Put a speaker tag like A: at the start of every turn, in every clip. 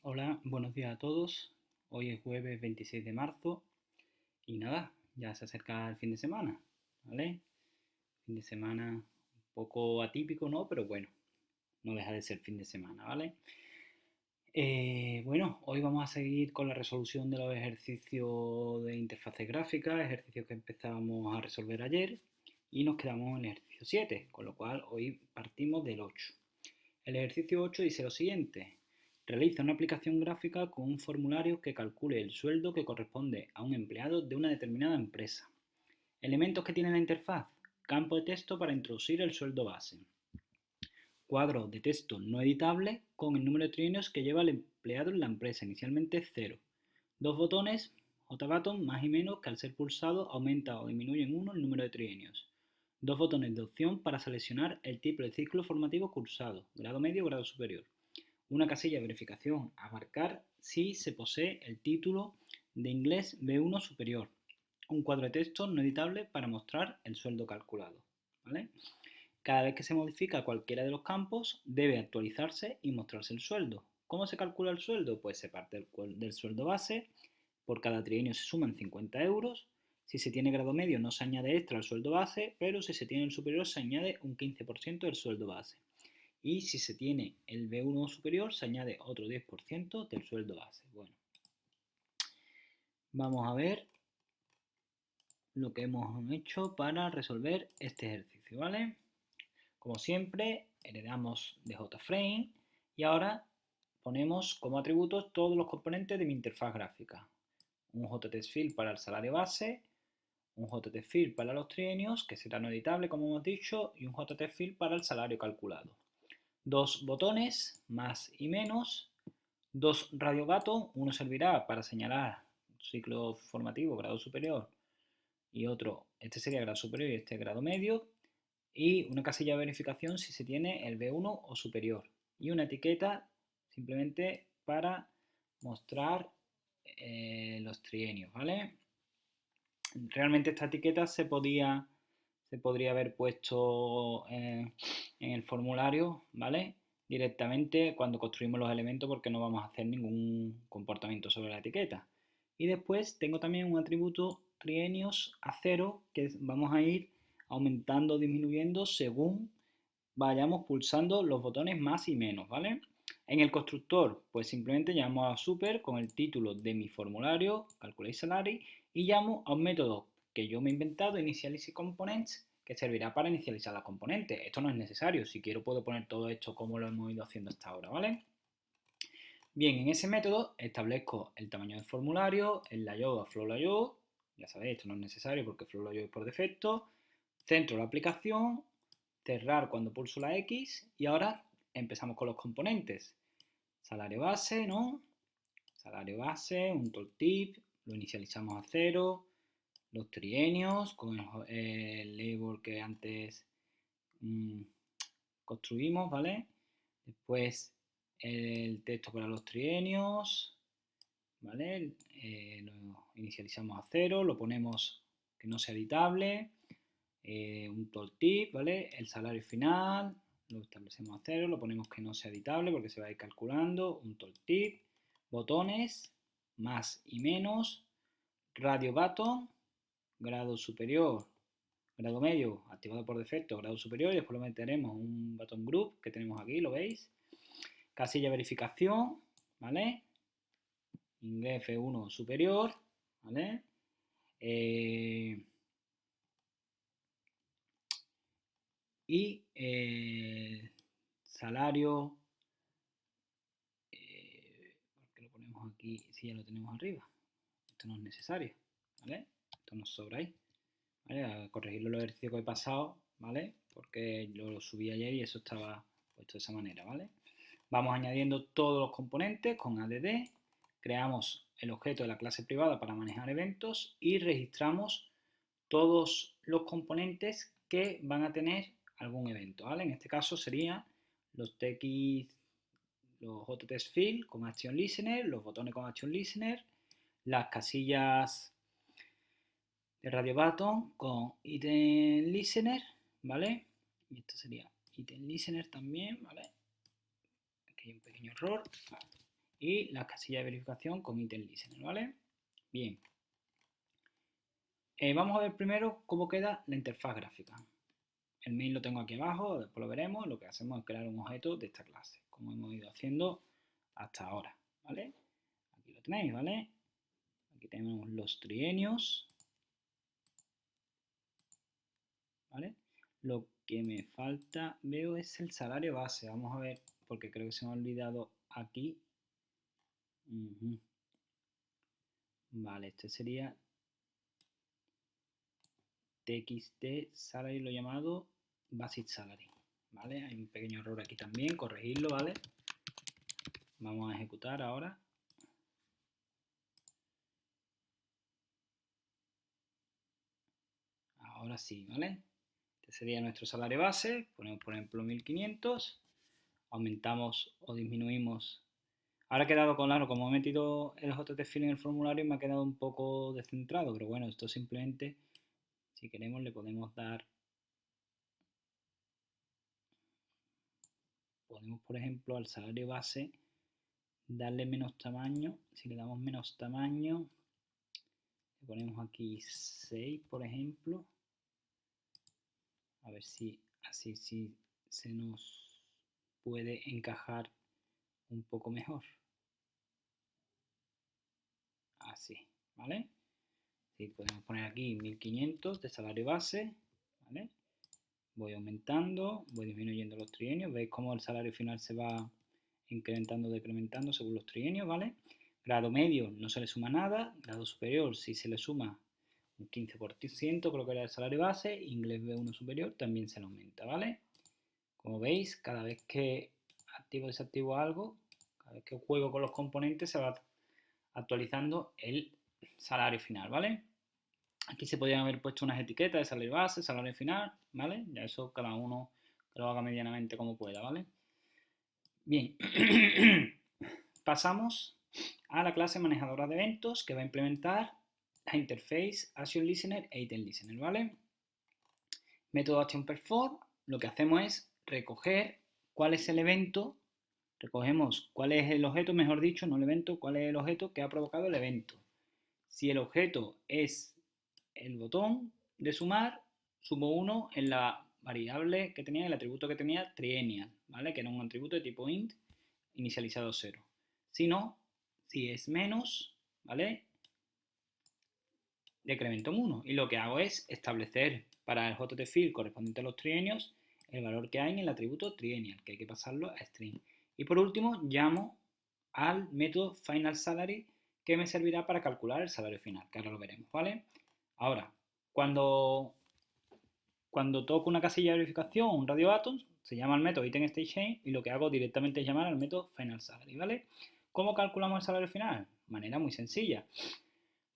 A: Hola, buenos días a todos. Hoy es jueves 26 de marzo y nada, ya se acerca el fin de semana, ¿vale? Fin de semana un poco atípico, ¿no? Pero bueno, no deja de ser fin de semana, ¿vale? Bueno, hoy vamos a seguir con la resolución de los ejercicios de interfaces gráficas, ejercicios que empezábamos a resolver ayer y nos quedamos en el ejercicio 7, con lo cual hoy partimos del 8. El ejercicio 8 dice lo siguiente: realiza una aplicación gráfica con un formulario que calcule el sueldo que corresponde a un empleado de una determinada empresa. Elementos que tiene la interfaz: campo de texto para introducir el sueldo base, cuadro de texto no editable con el número de trienios que lleva el empleado en la empresa, inicialmente 0, dos botones JButton más y menos que al ser pulsado aumenta o disminuye en 1 el número de trienios, dos botones de opción para seleccionar el tipo de ciclo formativo cursado, grado medio o grado superior, una casilla de verificación a marcar si se posee el título de inglés B1 superior, un cuadro de texto no editable para mostrar el sueldo calculado, ¿vale? Cada vez que se modifica cualquiera de los campos, debe actualizarse y mostrarse el sueldo. ¿Cómo se calcula el sueldo? Pues se parte del sueldo base, por cada trienio se suman 50 euros. Si se tiene grado medio no se añade extra al sueldo base, pero si se tiene el superior se añade un 15% del sueldo base. Y si se tiene el B1 superior se añade otro 10% del sueldo base. Bueno, vamos a ver lo que hemos hecho para resolver este ejercicio, ¿vale? Como siempre, heredamos de JFrame y ahora ponemos como atributos todos los componentes de mi interfaz gráfica. Un JTextField para el salario base, un JTextField para los trienios, que será no editable como hemos dicho, y un JTextField para el salario calculado. Dos botones, más y menos, dos radio button, uno servirá para señalar ciclo formativo grado superior y otro, este sería grado superior y este grado medio, y una casilla de verificación si se tiene el B1 o superior, y una etiqueta simplemente para mostrar los trienios, ¿vale? Realmente esta etiqueta se podría haber puesto en el formulario, ¿vale? Directamente cuando construimos los elementos, porque no vamos a hacer ningún comportamiento sobre la etiqueta. Y después tengo también un atributo trienios a 0 que vamos a ir aumentando o disminuyendo según vayamos pulsando los botones más y menos, ¿vale? En el constructor, pues simplemente llamo a super con el título de mi formulario, calculate salary, y llamo a un método que yo me he inventado, initializeComponents, que servirá para inicializar las componentes. Esto no es necesario, si quiero puedo poner todo esto como lo hemos ido haciendo hasta ahora, ¿vale? Bien, en ese método establezco el tamaño del formulario, el layout a flow layout, ya sabéis, esto no es necesario porque flow layout es por defecto, centro la aplicación, cerrar cuando pulso la X y ahora empezamos con los componentes. Salario base, ¿no? Salario base, un tooltip, lo inicializamos a 0, los trienios con el label que antes mmm, construimos, ¿vale? Después el texto para los trienios, ¿vale? Lo inicializamos a 0, lo ponemos que no sea editable, un tooltip, ¿vale? El salario final, lo establecemos a 0, lo ponemos que no sea editable porque se va a ir calculando, un tooltip, botones, más y menos, radio button, grado superior, grado medio, activado por defecto, grado superior, y después lo meteremos un button group que tenemos aquí, ¿lo veis? Casilla de verificación, ¿vale? Inglés F1 superior, ¿vale? Y salario, ¿por qué lo ponemos aquí si ya lo tenemos arriba? Esto no es necesario, ¿vale? Esto nos sobra ahí, ¿vale? A corregirlo los ejercicios que he pasado, ¿vale? Porque lo subí ayer y eso estaba puesto de esa manera, ¿vale? Vamos añadiendo todos los componentes con add, creamos el objeto de la clase privada para manejar eventos y registramos todos los componentes que van a tener algún evento, ¿vale? En este caso serían los TX, los JTextField con Action Listener, los botones con Action Listener, las casillas de Radio Button con Item Listener, ¿vale? Y esto sería Item Listener también, ¿vale? Aquí hay un pequeño error. y las casillas de verificación con item listener, ¿vale? Bien. Vamos a ver primero cómo queda la interfaz gráfica. El main lo tengo aquí abajo, después lo veremos. Lo que hacemos es crear un objeto de esta clase, como hemos ido haciendo hasta ahora, ¿vale? Aquí lo tenéis, ¿vale? Aquí tenemos los trienios, ¿vale? Lo que me falta, veo, es el salario base. Vamos a ver, porque creo que se me ha olvidado aquí. Vale, este sería TXT salary, lo llamado basic salary, ¿vale? Hay un pequeño error aquí también, corregirlo, ¿vale? Vamos a ejecutar ahora. Ahora sí, ¿vale? Este sería nuestro salario base. Ponemos, por ejemplo, 1500. Aumentamos o disminuimos. Ahora ha quedado claro, como he metido el JTFill en el formulario, me ha quedado un poco descentrado, pero bueno, esto simplemente, si queremos, le podemos dar. Podemos, por ejemplo, al salario base darle menos tamaño. Si le damos menos tamaño, le ponemos aquí 6, por ejemplo. A ver si así sí se nos puede encajar un poco mejor. Así, ¿vale? Sí, podemos poner aquí 1500 de salario base, ¿vale? Voy aumentando, voy disminuyendo los trienios. Veis cómo el salario final se va incrementando o decrementando según los trienios, ¿vale? Grado medio no se le suma nada. Grado superior sí se le suma un 15%, creo que era el salario base. Inglés B1 superior también se le aumenta, ¿vale? Como veis, cada vez que activo o desactivo algo, cada vez que juego con los componentes, se va actualizando el salario final, ¿vale? Aquí se podrían haber puesto unas etiquetas de salario base, salario final, ¿vale? Ya eso cada uno que lo haga medianamente como pueda, ¿vale? Bien, pasamos a la clase manejadora de eventos que va a implementar la interface Action Listener e Item Listener, ¿vale? Método ActionPerform, lo que hacemos es recoger cuál es el evento, recogemos cuál es el objeto, mejor dicho, no el evento, cuál es el objeto que ha provocado el evento. Si el objeto es el botón de sumar, sumo 1 en la variable que tenía, el atributo que tenía triennial, ¿vale? Que era un atributo de tipo int inicializado 0. Si no, si es menos, ¿vale? Decremento en 1. Y lo que hago es establecer para el JTField correspondiente a los trienios el valor que hay en el atributo triennial, que hay que pasarlo a string. Y por último, llamo al método finalSalary, que me servirá para calcular el salario final, que ahora lo veremos, ¿vale? Ahora, cuando toco una casilla de verificación, un radio atoms, se llama el método itemStateChange y lo que hago directamente es llamar al método finalSalary, ¿vale? ¿Cómo calculamos el salario final? De manera muy sencilla.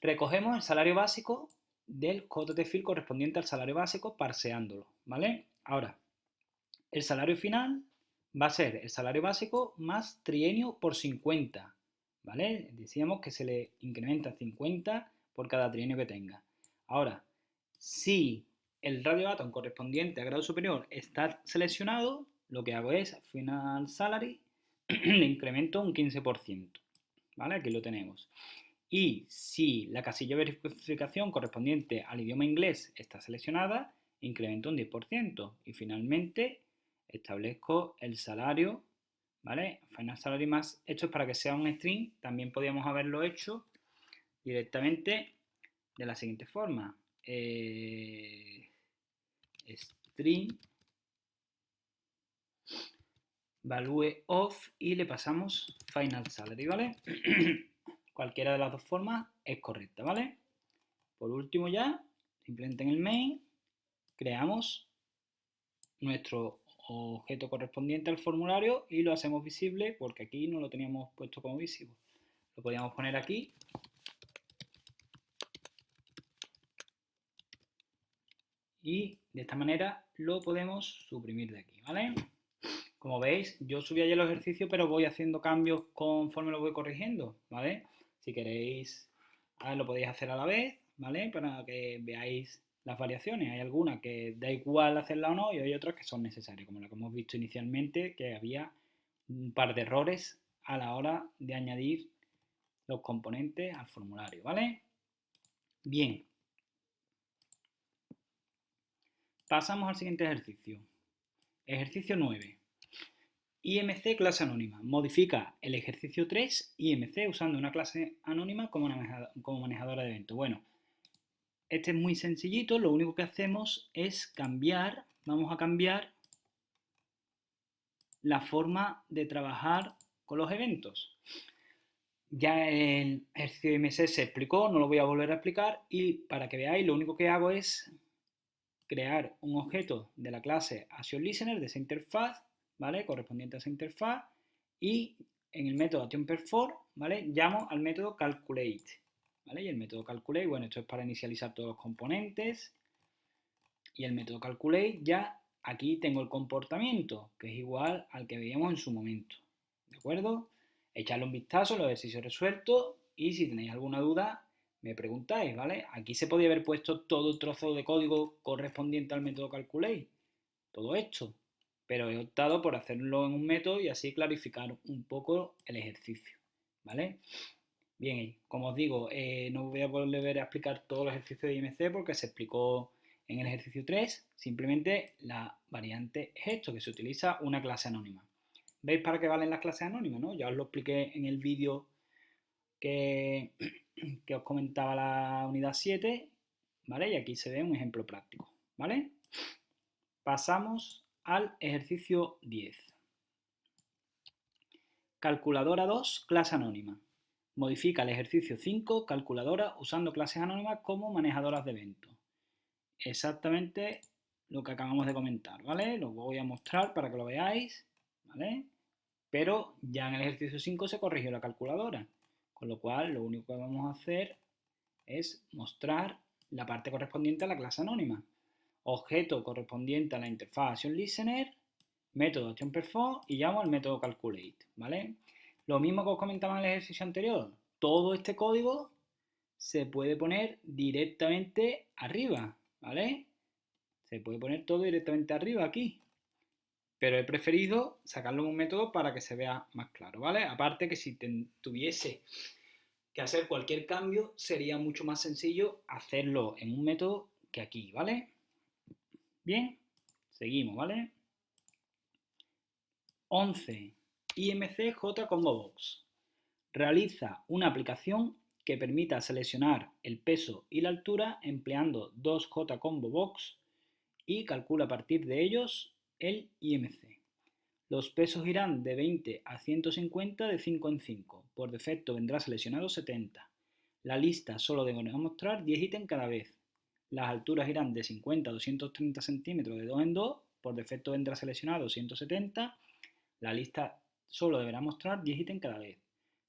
A: Recogemos el salario básico del JTField correspondiente al salario básico parseándolo, ¿vale? Ahora, el salario final va a ser el salario básico más trienio por 50, ¿vale? Decíamos que se le incrementa 50 por cada trienio que tenga. Ahora, si el radio atom correspondiente a grado superior está seleccionado, lo que hago es final salary, le incremento un 15%, ¿vale? Aquí lo tenemos. Y si la casilla de verificación correspondiente al idioma inglés está seleccionada, incremento un 10%. Y finalmente establezco el salario, ¿vale? Final salary más, esto es para que sea un string, también podríamos haberlo hecho directamente de la siguiente forma. String value of y le pasamos final salary, ¿vale? Cualquiera de las dos formas es correcta, ¿vale? Por último ya, simplemente en el main, creamos nuestro objeto correspondiente al formulario y lo hacemos visible porque aquí no lo teníamos puesto como visible. Lo podíamos poner aquí. Y de esta manera lo podemos suprimir de aquí, ¿vale? Como veis, yo subí ayer los ejercicios, pero voy haciendo cambios conforme lo voy corrigiendo, ¿vale? Si queréis, lo podéis hacer a la vez, ¿vale? Para que veáis las variaciones. Hay algunas que da igual hacerla o no y hay otras que son necesarias, como la que hemos visto inicialmente, que había un par de errores a la hora de añadir los componentes al formulario, ¿vale? Bien, pasamos al siguiente ejercicio. Ejercicio 9. IMC clase anónima. Modifica el ejercicio 3 IMC usando una clase anónima como manejadora de eventos. Bueno, este es muy sencillito, lo único que hacemos es cambiar, vamos a cambiar la forma de trabajar con los eventos. Ya el ejercicio de IMC se explicó, no lo voy a volver a explicar, y para que veáis lo único que hago es crear un objeto de la clase ActionListener de esa interfaz, ¿vale? Correspondiente a esa interfaz, y en el método ActionPerform, ¿vale? Llamo al método calculate, ¿vale? Y el método calculate, bueno, esto es para inicializar todos los componentes, y el método calculate ya aquí tengo el comportamiento, que es igual al que veíamos en su momento, ¿de acuerdo? Echarle un vistazo a los ejercicios resueltos y si tenéis alguna duda me preguntáis, ¿vale? Aquí se podía haber puesto todo el trozo de código correspondiente al método calculate, todo esto, pero he optado por hacerlo en un método y así clarificar un poco el ejercicio, ¿vale? Bien, como os digo, no voy a volver a explicar todos los ejercicios de IMC porque se explicó en el ejercicio 3, simplemente la variante es esto, que se utiliza una clase anónima. ¿Veis para qué valen las clases anónimas, no? Ya os lo expliqué en el vídeo que, que os comentaba la unidad 7, ¿vale? Y aquí se ve un ejemplo práctico, ¿vale? Pasamos al ejercicio 10. Calculadora 2, clase anónima. Modifica el ejercicio 5, calculadora, usando clases anónimas como manejadoras de eventos. Exactamente lo que acabamos de comentar, ¿vale? Lo voy a mostrar para que lo veáis, ¿vale? Pero ya en el ejercicio 5 se corrigió la calculadora, con lo cual lo único que vamos a hacer es mostrar la parte correspondiente a la clase anónima. Objeto correspondiente a la interfaz ActionListener, método ActionPerform y llamo al método calculate, ¿vale? Lo mismo que os comentaba en el ejercicio anterior, todo este código se puede poner directamente arriba, ¿vale? Se puede poner todo directamente arriba aquí, pero he preferido sacarlo en un método para que se vea más claro, ¿vale? Aparte que si tuviese que hacer cualquier cambio, sería mucho más sencillo hacerlo en un método que aquí, ¿vale? Bien, seguimos, ¿vale? 11. IMC J Combo Box. Realiza una aplicación que permita seleccionar el peso y la altura empleando dos J Combo Box y calcula a partir de ellos el IMC. Los pesos irán de 20 a 150 de 5 en 5. Por defecto vendrá seleccionado 70. La lista solo deberá mostrar 10 ítems cada vez. Las alturas irán de 50 a 230 centímetros de 2 en 2. Por defecto vendrá seleccionado 170. La lista solo deberá mostrar 10 ítems cada vez.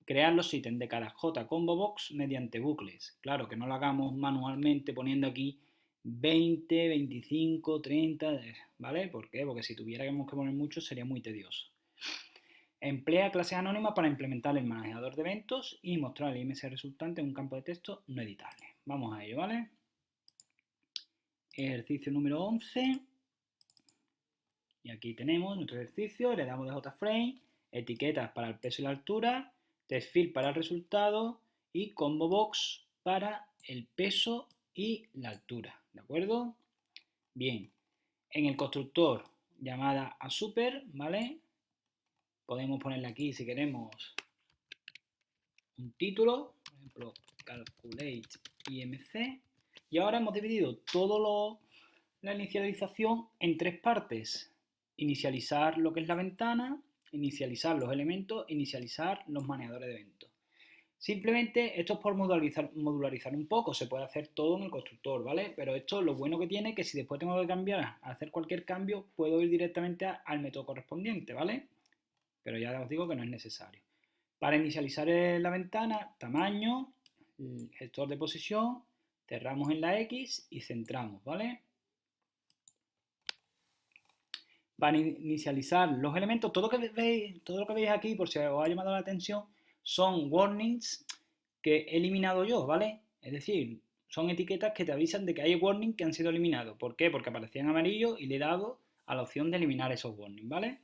A: Crear los ítems de cada J Combo Box mediante bucles. Claro, que no lo hagamos manualmente poniendo aquí 20, 25, 30, ¿vale? ¿Por qué? Porque si tuviéramos que poner mucho sería muy tedioso. Emplea clases anónimas para implementar el manejador de eventos y mostrar el IMC resultante en un campo de texto no editable. Vamos a ello, ¿vale? Ejercicio número 11. Y aquí tenemos nuestro ejercicio, le damos de JFrame, etiquetas para el peso y la altura, testfield para el resultado y combo box para el peso y la altura, ¿de acuerdo? Bien, en el constructor llamada a super, ¿vale? Podemos ponerle aquí si queremos un título, por ejemplo, calculate IMC, y ahora hemos dividido todo la inicialización en tres partes. Inicializar lo que es la ventana, inicializar los elementos, inicializar los manejadores de eventos. Simplemente esto es por modularizar un poco, se puede hacer todo en el constructor, ¿vale? Pero esto lo bueno que tiene es que si después tengo que cambiar, a hacer cualquier cambio, puedo ir directamente al método correspondiente, ¿vale? Pero ya os digo que no es necesario. Para inicializar la ventana, tamaño, gestor de posición, cerramos en la X y centramos, ¿vale? Para inicializar los elementos, todo lo que veis aquí, por si os ha llamado la atención, son warnings que he eliminado yo, ¿vale? Es decir, son etiquetas que te avisan de que hay warnings que han sido eliminados. ¿Por qué? Porque aparecían amarillo y le he dado a la opción de eliminar esos warnings, ¿vale?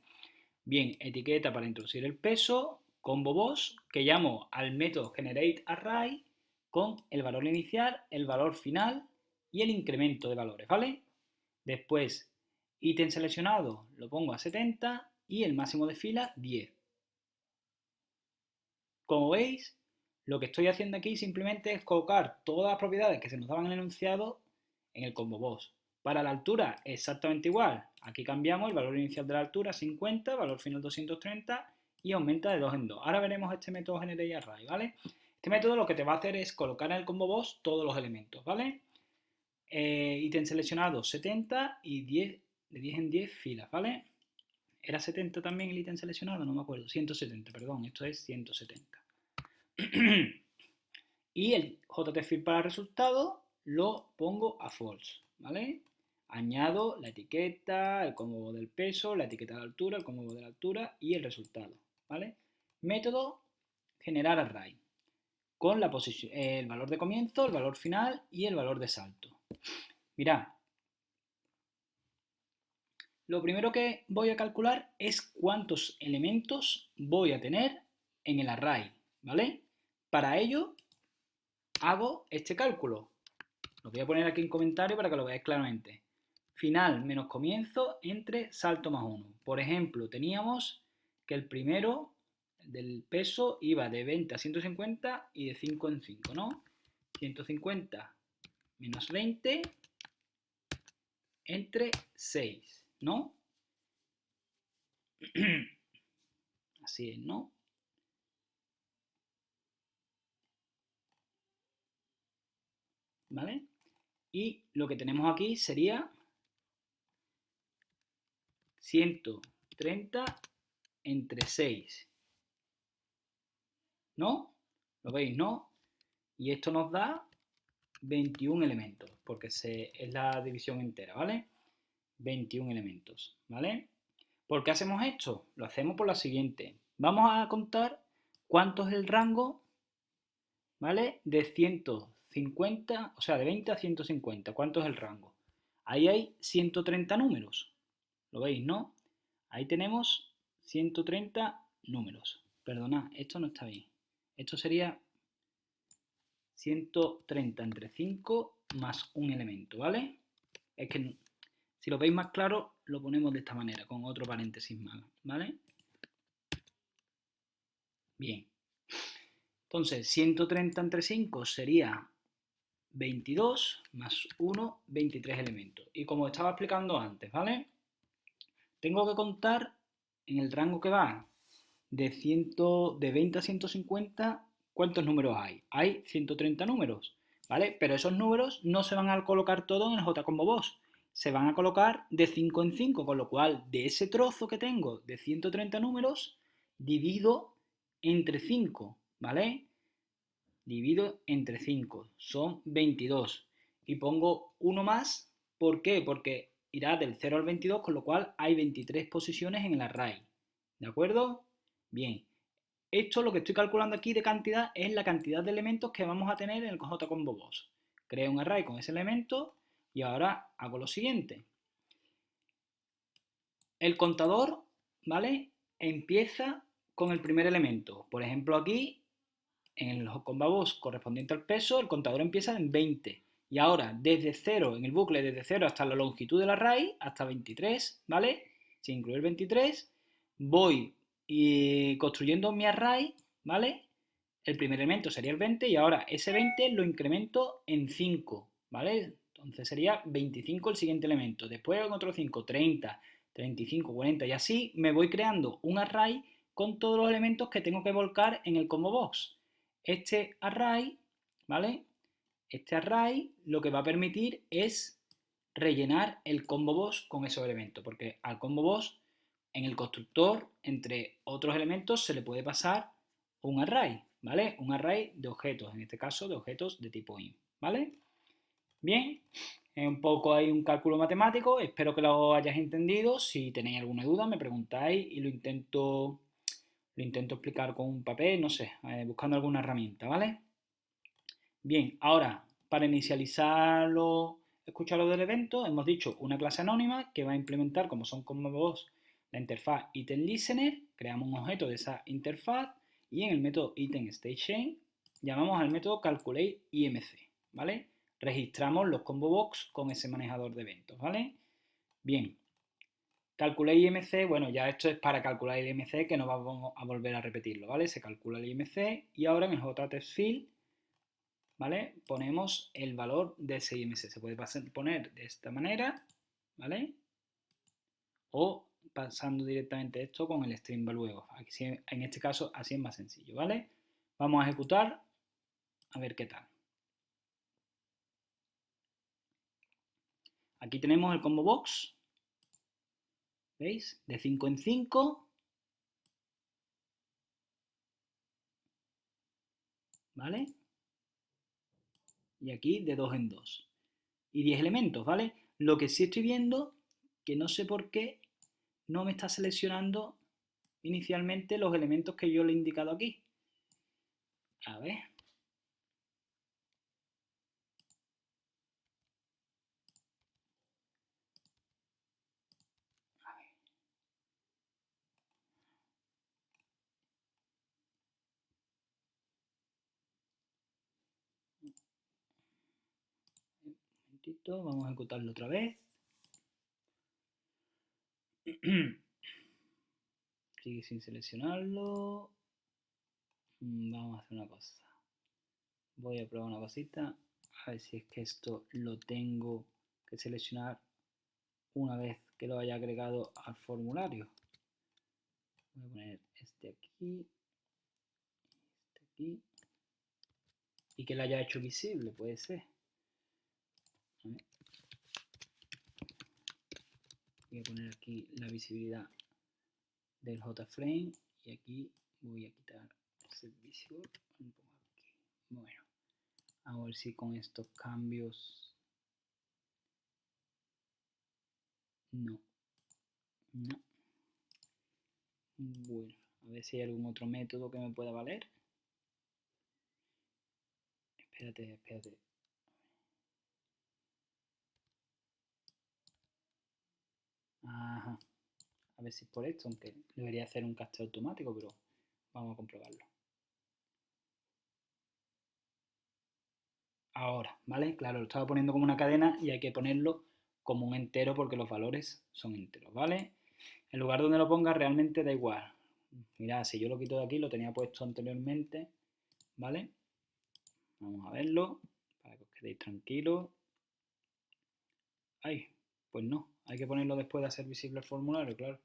A: Bien, etiqueta para introducir el peso, combo boss que llamo al método generateArray con el valor inicial, el valor final y el incremento de valores, ¿vale? Después, ítem seleccionado lo pongo a 70 y el máximo de fila 10. Como veis, lo que estoy haciendo aquí simplemente es colocar todas las propiedades que se nos daban en el enunciado en el combo boss. Para la altura, exactamente igual. Aquí cambiamos el valor inicial de la altura 50, valor final 230 y aumenta de 2 en 2. Ahora veremos este método generateArray, ¿vale? Este método lo que te va a hacer es colocar en el combo boss todos los elementos, ¿vale? Ítem seleccionado 70 y 10, de 10 en 10 filas, ¿vale? ¿Era 70 también el ítem seleccionado? No me acuerdo. 170, perdón, esto es 170. Y el JTFIL para resultado lo pongo a false, ¿vale? Añado la etiqueta, el combo del peso, la etiqueta de la altura, el combo de la altura y el resultado, ¿vale? Método generar array con la posición, el valor de comienzo, el valor final y el valor de salto. Mirad, lo primero que voy a calcular es cuántos elementos voy a tener en el array, ¿vale? Para ello hago este cálculo. Lo voy a poner aquí en comentario para que lo veáis claramente. Final menos comienzo entre salto más 1. Por ejemplo, teníamos que el primero del peso iba de 20 a 150 y de 5 en 5, ¿no? 150 menos 20 entre 6, ¿no? Así es, ¿no? ¿Vale? Y lo que tenemos aquí sería 130 entre 6. ¿No? ¿Lo veis, no? Y esto nos da 21 elementos, porque es la división entera, ¿vale? 21 elementos, ¿vale? ¿Por qué hacemos esto? Lo hacemos por la siguiente. Vamos a contar cuánto es el rango, ¿vale? De 150, o sea, de 20 a 150. ¿Cuánto es el rango? Ahí hay 130 números. ¿Lo veis, no? Ahí tenemos 130 números. Perdonad, esto no está bien. Esto sería 130 entre 5 más un elemento, ¿vale? Es que si lo veis más claro, lo ponemos de esta manera, con otro paréntesis más, ¿vale? Bien. Entonces, 130 entre 5 sería 22 más 1, 23 elementos. Y como estaba explicando antes, ¿vale? Tengo que contar en el rango que va de 20 a 150, ¿cuántos números hay? Hay 130 números, ¿vale? Pero esos números no se van a colocar todos en el JCombo Boss, se van a colocar de 5 en 5, con lo cual de ese trozo que tengo de 130 números, divido entre 5, ¿vale? Divido entre 5, son 22. Y pongo uno más, ¿por qué? Porque irá del 0 al 22, con lo cual hay 23 posiciones en el array, ¿de acuerdo? Bien, esto lo que estoy calculando aquí de cantidad es la cantidad de elementos que vamos a tener en el JCombo Boss. Creo un array con ese elemento y ahora hago lo siguiente. El contador, ¿vale? Empieza con el primer elemento. Por ejemplo, aquí, en el combo boss correspondiente al peso, el contador empieza en 20. Y ahora, desde 0, en el bucle, desde 0 hasta la longitud del array, hasta 23, ¿vale? Sin incluir 23, voy construyendo mi array, ¿vale? El primer elemento sería el 20 y ahora ese 20 lo incremento en 5, ¿vale? Entonces sería 25 el siguiente elemento. Después en otro 5, 30, 35, 40 y así me voy creando un array con todos los elementos que tengo que volcar en el combo box. Este array, ¿vale? Este array lo que va a permitir es rellenar el combo box con esos elementos, porque al combo box en el constructor, entre otros elementos, se le puede pasar un array, ¿vale? Un array de objetos, en este caso de objetos de tipo int, ¿vale? Bien, un poco hay un cálculo matemático, espero que lo hayáis entendido. Si tenéis alguna duda me preguntáis y lo intento explicar con un papel, no sé, buscando alguna herramienta, ¿vale? Bien, ahora, para inicializarlo, escucharlo del evento, hemos dicho una clase anónima que va a implementar, como son combos, la interfaz itemListener, creamos un objeto de esa interfaz Y en el método item_state_chain llamamos al método calculate_imc, ¿vale? Registramos los combo box con ese manejador de eventos, ¿vale? Bien, calculate_imc, bueno, ya esto es para calcular el IMC, que no vamos a volver a repetirlo, ¿vale? Se calcula el IMC y ahora en el JTextField, ¿vale? Ponemos el valor de ese IMC. Se puede poner de esta manera, ¿vale? O pasando directamente esto con el string value. Aquí, en este caso así es más sencillo, ¿vale? Vamos a ejecutar a ver qué tal. Aquí tenemos el combo box, ¿veis? De 5 en 5, ¿vale? Y aquí de 2 en 2. Y 10 elementos, ¿vale? Lo que sí estoy viendo, que no sé por qué no me está seleccionando inicialmente los elementos que yo le he indicado aquí. A ver. Un momentito, vamos a ejecutarlo otra vez. Sigue sin seleccionarlo. Vamos a hacer una cosa. Voy a probar una cosita. A ver si es que esto lo tengo que seleccionar una vez que lo haya agregado al formulario. Voy a poner este aquí. Este aquí. Y que lo haya hecho visible, puede ser. Voy a poner aquí la visibilidad del JFrame y aquí voy a quitar el set visible. Bueno, a ver si con estos cambios no. Bueno, a ver si hay algún otro método que me pueda valer. Espérate. Ajá. A ver si es por esto, aunque debería hacer un casteo automático, pero vamos a comprobarlo. Ahora, ¿vale? Claro, lo estaba poniendo como una cadena y hay que ponerlo como un entero porque los valores son enteros, ¿vale? El lugar donde lo ponga realmente da igual. Mirad, si yo lo quito de aquí, lo tenía puesto anteriormente, ¿vale? Vamos a verlo para que os quedéis tranquilos. Ay, pues no, hay que ponerlo después de hacer visible el formulario, claro.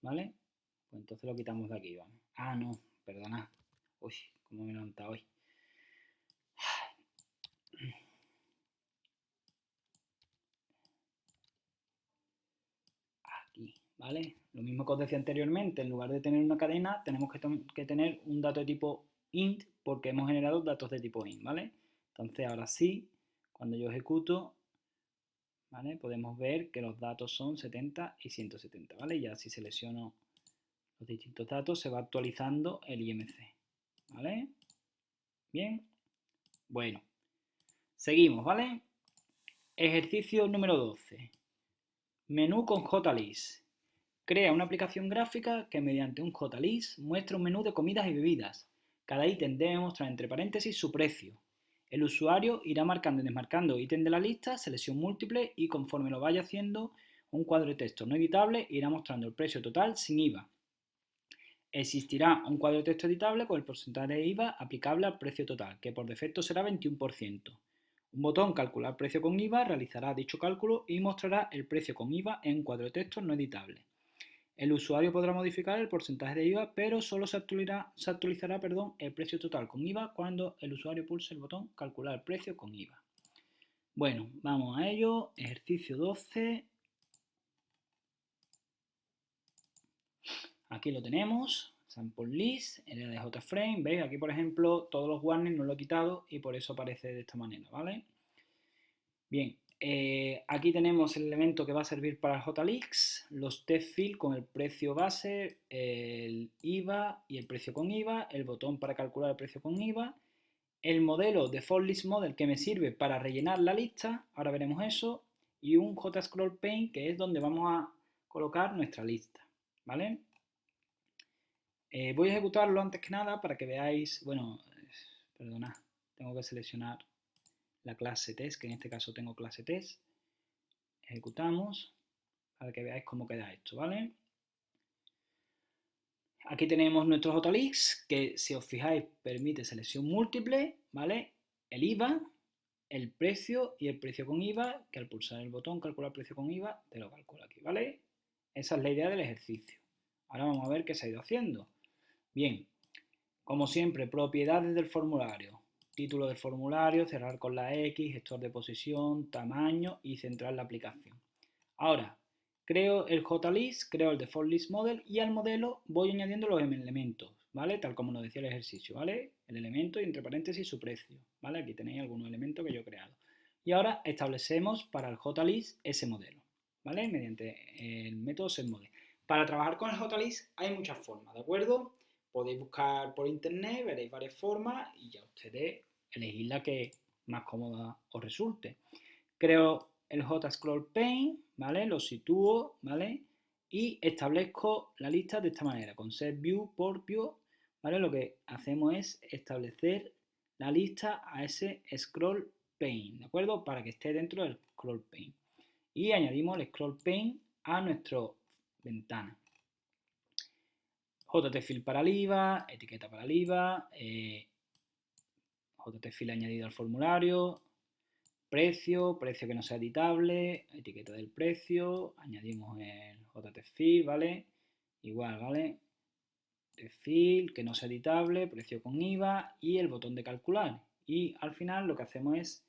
A: ¿Vale? Pues entonces lo quitamos de aquí, vamos. Ah, no, perdonad. Uy, cómo me he levantado hoy. Aquí, ¿vale? Lo mismo que os decía anteriormente, en lugar de tener una cadena, tenemos que tener un dato de tipo int porque hemos generado datos de tipo int, ¿vale? Entonces ahora sí, cuando yo ejecuto, ¿vale? Podemos ver que los datos son 70 y 170, ¿vale? Ya si selecciono los distintos datos se va actualizando el IMC, ¿vale? Bien, bueno, seguimos, ¿vale? Ejercicio número 12. Menú con JList. Crea una aplicación gráfica que mediante un JList muestra un menú de comidas y bebidas. Cada ítem debe mostrar entre paréntesis su precio. El usuario irá marcando y desmarcando ítem de la lista, selección múltiple y conforme lo vaya haciendo, un cuadro de texto no editable irá mostrando el precio total sin IVA. Existirá un cuadro de texto editable con el porcentaje de IVA aplicable al precio total, que por defecto será 21%. Un botón calcular precio con IVA realizará dicho cálculo y mostrará el precio con IVA en un cuadro de texto no editable. El usuario podrá modificar el porcentaje de IVA, pero solo se actualizará el precio total con IVA cuando el usuario pulse el botón calcular precio con IVA. Bueno, vamos a ello. Ejercicio 12. Aquí lo tenemos. Sample list, el de JFrame. ¿Veis? Aquí, por ejemplo, todos los warnings no lo he quitado y por eso aparece de esta manera, ¿vale? Bien, aquí tenemos el elemento que va a servir para JLeaks, los text field con el precio base, el IVA y el precio con IVA, el botón para calcular el precio con IVA, el modelo default list model que me sirve para rellenar la lista, ahora veremos eso, y un JScroll pane que es donde vamos a colocar nuestra lista, ¿vale? Voy a ejecutarlo antes que nada para que veáis, bueno, perdonad, tengo que seleccionar la clase test, que en este caso tengo clase test. Ejecutamos para que veáis cómo queda esto, ¿vale? Aquí tenemos nuestro JLeaks, que si os fijáis permite selección múltiple, ¿vale? El IVA, el precio y el precio con IVA, que al pulsar el botón calcular precio con IVA, te lo calcula aquí, ¿vale? Esa es la idea del ejercicio. Ahora vamos a ver qué se ha ido haciendo. Bien, como siempre, propiedades del formulario. Título del formulario, cerrar con la X, gestor de posición, tamaño y centrar la aplicación. Ahora, creo el JList, creo el default list model y al modelo voy añadiendo los elementos, ¿vale? Tal como nos decía el ejercicio, ¿vale? El elemento y entre paréntesis su precio, ¿vale? Aquí tenéis algunos elementos que yo he creado. Y ahora establecemos para el JList ese modelo, ¿vale? Mediante el método setModel. Para trabajar con el JList hay muchas formas, ¿de acuerdo? Podéis buscar por internet, veréis varias formas y ya ustedes elegís la que más cómoda os resulte. Creo el JScroll Pane, ¿vale? Lo sitúo, ¿vale? Y establezco la lista de esta manera, con setView por view, ¿vale? Lo que hacemos es establecer la lista a ese scroll pane, ¿de acuerdo? Para que esté dentro del scroll pane. Y añadimos el scroll pane a nuestra ventana. JTFill para el IVA, etiqueta para el IVA, JTFill añadido al formulario, precio, precio que no sea editable, etiqueta del precio, añadimos el JTFill, ¿vale? Igual, ¿vale? TFill que no sea editable, precio con IVA y el botón de calcular. Y al final lo que hacemos es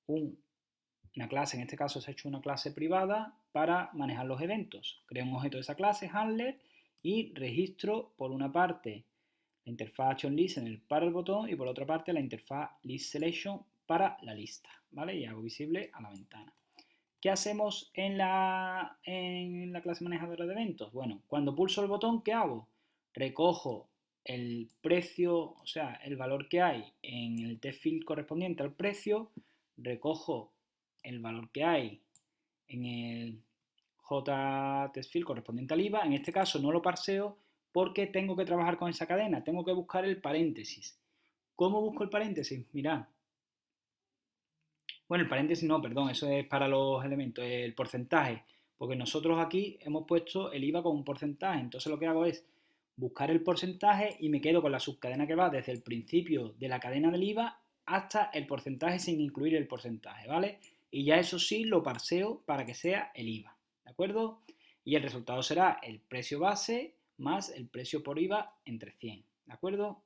A: una clase, en este caso se ha hecho una clase privada para manejar los eventos. Creo un objeto de esa clase, handler, y registro por una parte la interfaz ActionListener para el botón y por otra parte la interfaz ListSelection para la lista, ¿vale? Y hago visible a la ventana. ¿Qué hacemos en la clase manejadora de eventos? Bueno, cuando pulso el botón, ¿qué hago? Recojo el precio, o sea, el valor que hay en el TField correspondiente al precio, recojo el valor que hay en el JTestField correspondiente al IVA. En este caso no lo parseo porque tengo que trabajar con esa cadena, tengo que buscar el paréntesis. ¿Cómo busco el paréntesis? Mirad. Bueno, el paréntesis no, perdón, eso es para los elementos, el porcentaje, porque nosotros aquí hemos puesto el IVA con un porcentaje, entonces lo que hago es buscar el porcentaje y me quedo con la subcadena que va desde el principio de la cadena del IVA hasta el porcentaje sin incluir el porcentaje, ¿vale? Y ya eso sí lo parseo para que sea el IVA, ¿de acuerdo? Y el resultado será el precio base más el precio por IVA entre 100, ¿de acuerdo?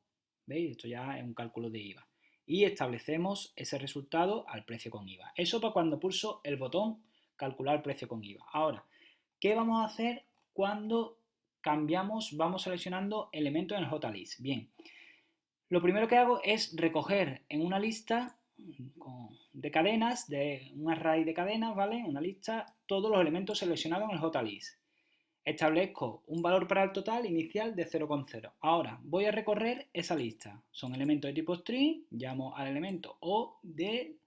A: ¿Veis? Esto ya es un cálculo de IVA y establecemos ese resultado al precio con IVA. Eso para cuando pulso el botón calcular precio con IVA. Ahora, ¿qué vamos a hacer cuando cambiamos, vamos seleccionando elementos en el JList? Bien, lo primero que hago es recoger en una lista de cadenas, de un array de cadenas, ¿vale? Una lista, todos los elementos seleccionados en el JList. Establezco un valor para el total inicial de 0,0. Ahora voy a recorrer esa lista. Son elementos de tipo string, llamo al elemento o de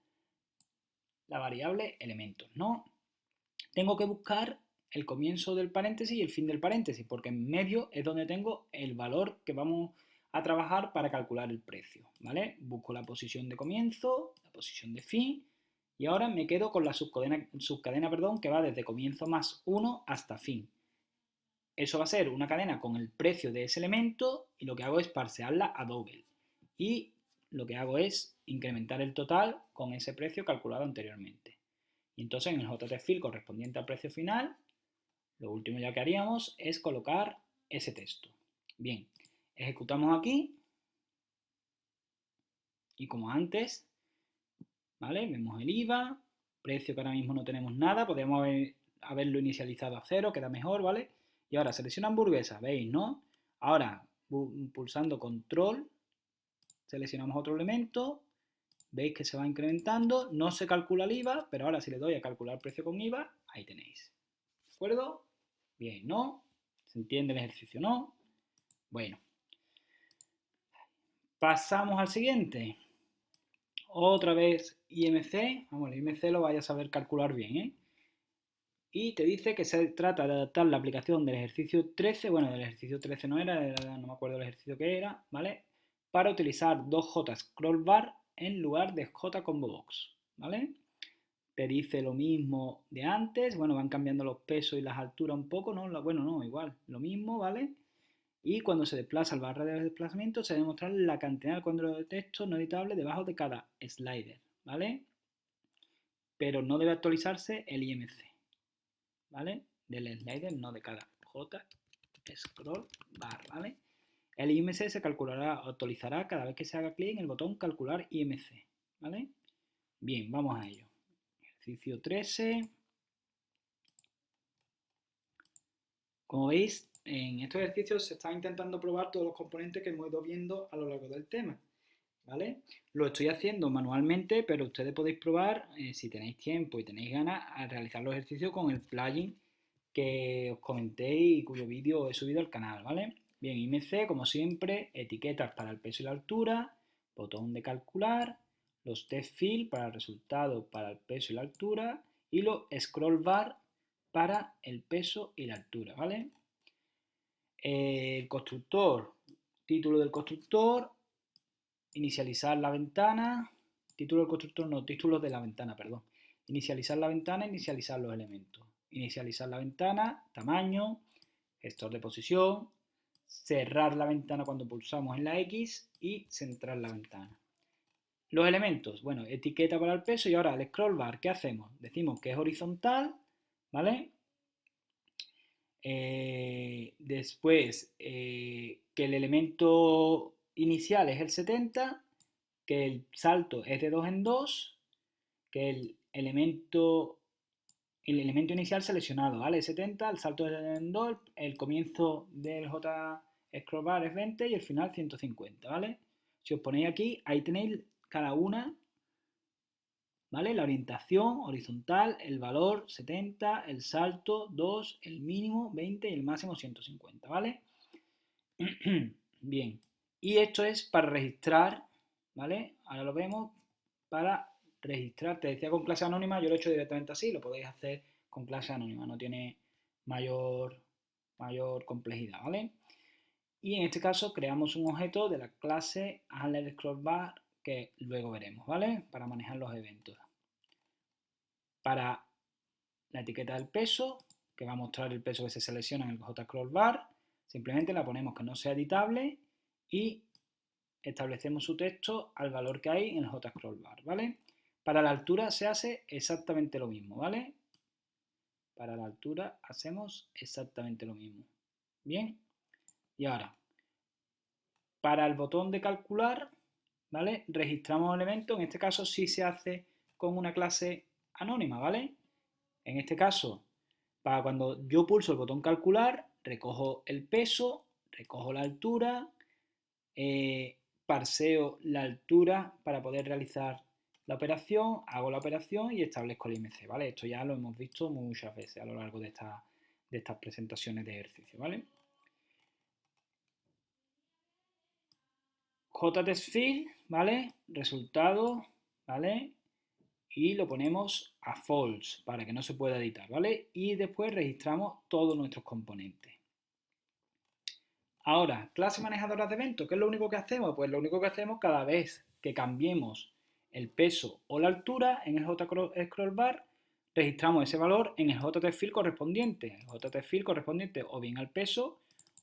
A: la variable elementos, ¿no? Tengo que buscar el comienzo del paréntesis y el fin del paréntesis, porque en medio es donde tengo el valor que vamos a trabajar para calcular el precio, ¿vale? Busco la posición de comienzo, la posición de fin, y ahora me quedo con la subcadena que va desde comienzo más 1 hasta fin. Eso va a ser una cadena con el precio de ese elemento y lo que hago es parsearla a double. Y lo que hago es incrementar el total con ese precio calculado anteriormente. Y entonces en el JTField correspondiente al precio final, lo último ya que haríamos es colocar ese texto. Bien, ejecutamos aquí y como antes, ¿vale? Vemos el IVA, precio que ahora mismo no tenemos nada, podríamos haberlo inicializado a 0, queda mejor, ¿vale? Y ahora selecciona hamburguesa, ¿veis, no? Ahora, pulsando control, seleccionamos otro elemento, veis que se va incrementando, no se calcula el IVA, pero ahora si le doy a calcular precio con IVA, ahí tenéis. ¿De acuerdo? Bien, ¿no? ¿Se entiende el ejercicio, no? Bueno. Pasamos al siguiente. Otra vez IMC, vamos, el IMC lo vais a saber calcular bien, ¿eh? y te dice que se trata de adaptar la aplicación del ejercicio 13, bueno, del ejercicio 13 no era, no me acuerdo del ejercicio que era, ¿vale? Para utilizar 2J scroll bar en lugar de J combo box, ¿vale? Te dice lo mismo de antes, bueno, van cambiando los pesos y las alturas un poco, ¿no? Bueno, no, igual, lo mismo, ¿vale? Y cuando se desplaza el barra de desplazamiento se debe mostrar la cantidad del cuadro de texto no editable debajo de cada slider, ¿vale? Pero no debe actualizarse el IMC, ¿vale? Del slider, no de cada J scroll bar, ¿vale? El IMC se calculará o actualizará cada vez que se haga clic en el botón calcular IMC, ¿vale? Bien, vamos a ello. Ejercicio 13. Como veis, en estos ejercicios se están intentando probar todos los componentes que hemos ido viendo a lo largo del tema, ¿vale? Lo estoy haciendo manualmente, pero ustedes podéis probar, si tenéis tiempo y tenéis ganas, a realizar los ejercicios con el plugin que os comenté y cuyo vídeo he subido al canal, ¿vale? Bien, IMC, como siempre, etiquetas para el peso y la altura, botón de calcular, los test field para el resultado para el peso y la altura y los scroll bar para el peso y la altura, ¿vale? El constructor, título del constructor, inicializar la ventana, título del constructor, no, título de la ventana, perdón. Inicializar la ventana, inicializar los elementos. Inicializar la ventana, tamaño, gestor de posición, cerrar la ventana cuando pulsamos en la X y centrar la ventana. Los elementos, bueno, etiqueta para el peso y ahora el scroll bar, ¿qué hacemos? Decimos que es horizontal, ¿vale? Después, que el elemento inicial es el 70, que el salto es de 2 en 2, que el elemento inicial seleccionado, ¿vale? 70, el salto es en 2, el comienzo del J scroll bar es 20 y el final 150, ¿vale? Si os ponéis aquí, ahí tenéis cada una, ¿vale? La orientación horizontal, el valor 70, el salto 2, el mínimo 20 y el máximo 150, ¿vale? Bien, y esto es para registrar, ¿vale? Ahora lo vemos, para registrar, te decía con clase anónima, yo lo he hecho directamente así, lo podéis hacer con clase anónima, no tiene mayor complejidad, ¿vale? Y en este caso creamos un objeto de la clase handlerScrollBar que luego veremos, ¿vale? Para manejar los eventos. Para la etiqueta del peso, que va a mostrar el peso que se selecciona en el JScrollBar, simplemente la ponemos que no sea editable y establecemos su texto al valor que hay en el JScrollBar, ¿vale? Para la altura se hace exactamente lo mismo, ¿vale? Para la altura hacemos exactamente lo mismo. Bien, y ahora, para el botón de calcular, ¿vale? Registramos elementos, en este caso sí se hace con una clase anónima, ¿vale? En este caso, para cuando yo pulso el botón calcular, recojo el peso, recojo la altura, parseo la altura para poder realizar la operación, hago la operación y establezco el IMC, ¿vale? Esto ya lo hemos visto muchas veces a lo largo de estas presentaciones de ejercicio, ¿vale? JTestField, ¿vale? Resultado, ¿vale? Y lo ponemos a false para que no se pueda editar, ¿vale? Y después registramos todos nuestros componentes. Ahora, clase manejadora de eventos, ¿qué es lo único que hacemos? Pues lo único que hacemos cada vez que cambiemos el peso o la altura en el JScrollBar, registramos ese valor en el JTestField correspondiente. El JTestField correspondiente o bien al peso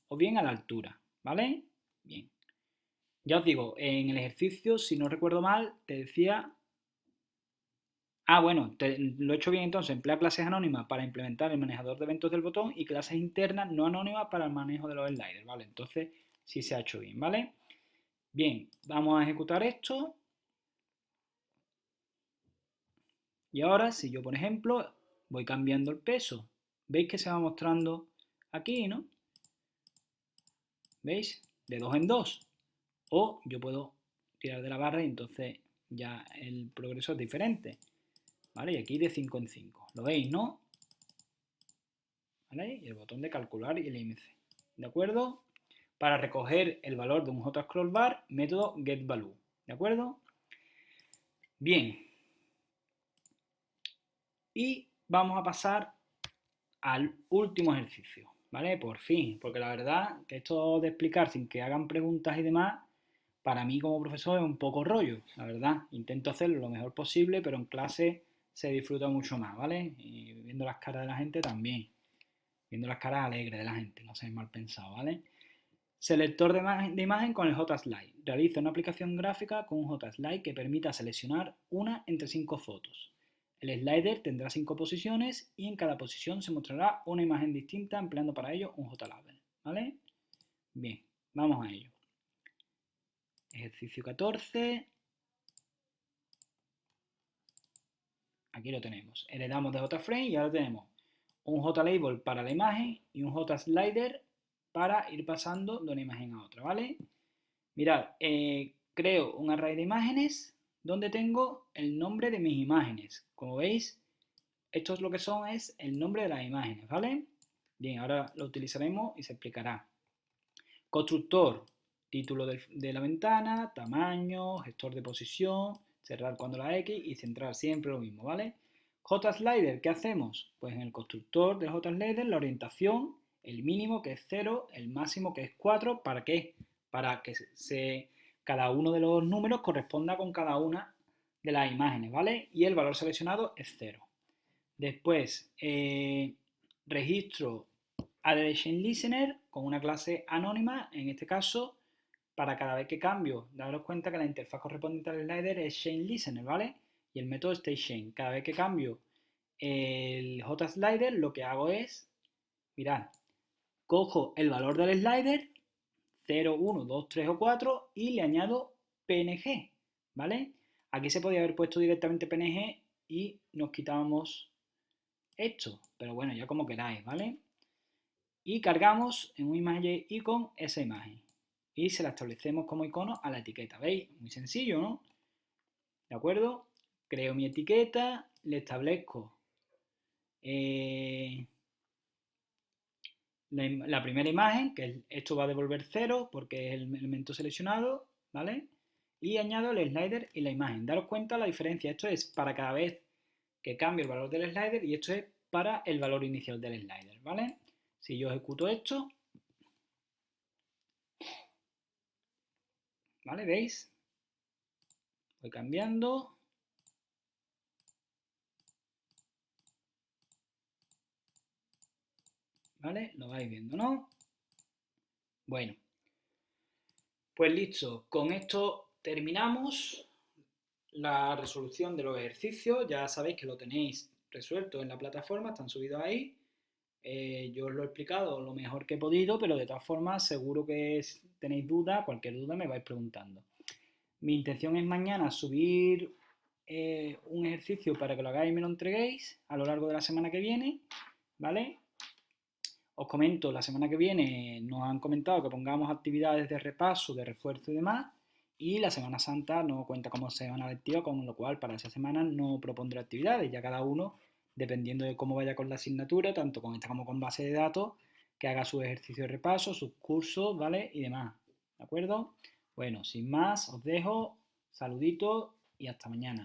A: o bien a la altura, ¿vale? Bien. Ya os digo, en el ejercicio, si no recuerdo mal, te decía... Ah, bueno, lo he hecho bien entonces, emplea clases anónimas para implementar el manejador de eventos del botón y clases internas no anónimas para el manejo de los sliders, ¿vale? Entonces sí se ha hecho bien, ¿vale? Bien, vamos a ejecutar esto. Y ahora, si yo, por ejemplo, voy cambiando el peso, ¿veis que se va mostrando aquí, no? ¿Veis? De 2 en 2. O yo puedo tirar de la barra y entonces ya el progreso es diferente. ¿Vale? Y aquí de 5 en 5. ¿Lo veis, no? ¿Vale? Y el botón de calcular y el IMC. ¿De acuerdo? Para recoger el valor de un JScrollBar, método getValue. ¿De acuerdo? Bien. Y vamos a pasar al último ejercicio, ¿vale? Por fin, porque la verdad que esto de explicar sin que hagan preguntas y demás, para mí como profesor es un poco rollo, la verdad. Intento hacerlo lo mejor posible, pero en clase se disfruta mucho más, ¿vale? Y viendo las caras de la gente también, viendo las caras alegres de la gente, no seáis mal pensado, ¿vale? Selector de imagen con el JSlide. Realiza una aplicación gráfica con un JSlide que permita seleccionar una entre 5 fotos. El slider tendrá 5 posiciones y en cada posición se mostrará una imagen distinta empleando para ello un JLabel, ¿vale? Bien, vamos a ello. Ejercicio 14. Aquí lo tenemos. Heredamos de JFrame y ahora tenemos un JLabel para la imagen y un JSlider para ir pasando de una imagen a otra, ¿vale? Mirad, creo un array de imágenes donde tengo el nombre de mis imágenes. Como veis, esto es lo que son, es el nombre de las imágenes, ¿vale? Bien, ahora lo utilizaremos y se explicará. Constructor, título de la ventana, tamaño, gestor de posición, cerrar cuando la X y centrar siempre lo mismo, ¿vale? JSlider, ¿qué hacemos? Pues en el constructor del JSlider la orientación, el mínimo que es 0, el máximo que es 4, ¿para qué? Para que cada uno de los números corresponda con cada una de las imágenes, ¿vale? Y el valor seleccionado es 0. Después, registro addChainListener con una clase anónima, en este caso, para cada vez que cambio, daros cuenta que la interfaz correspondiente al slider es ChainListener, ¿vale? Y el método stateChain. Cada vez que cambio el JSlider, lo que hago es, mirad, cojo el valor del slider, 0, 1, 2, 3 o 4, y le añado PNG, ¿vale? Aquí se podía haber puesto directamente PNG y nos quitábamos esto, pero bueno, ya como queráis, ¿vale? Y cargamos en un image icon esa imagen y se la establecemos como icono a la etiqueta, ¿veis? Muy sencillo, ¿no? ¿De acuerdo? Creo mi etiqueta, le establezco la primera imagen, que esto va a devolver 0 porque es el elemento seleccionado, ¿vale? Y añado el slider y la imagen. Daros cuenta la diferencia, esto es para cada vez que cambio el valor del slider y esto es para el valor inicial del slider, ¿vale? Si yo ejecuto esto, ¿vale? ¿Veis? Voy cambiando. ¿Vale? Lo vais viendo, ¿no? Bueno, pues listo. Con esto terminamos la resolución de los ejercicios. Ya sabéis que lo tenéis resuelto en la plataforma, están subidos ahí. Yo os lo he explicado lo mejor que he podido, pero de todas formas seguro que tenéis dudas, cualquier duda me vais preguntando. Mi intención es mañana subir un ejercicio para que lo hagáis y me lo entreguéis a lo largo de la semana que viene, ¿vale? Os comento, la semana que viene nos han comentado que pongamos actividades de repaso, de refuerzo y demás, y la Semana Santa no cuenta como semana lectiva, con lo cual para esa semana no propondré actividades, ya cada uno, dependiendo de cómo vaya con la asignatura, tanto con esta como con base de datos, que haga su ejercicio de repaso, sus cursos, ¿vale? Y demás, ¿de acuerdo? Bueno, sin más, os dejo, saluditos y hasta mañana.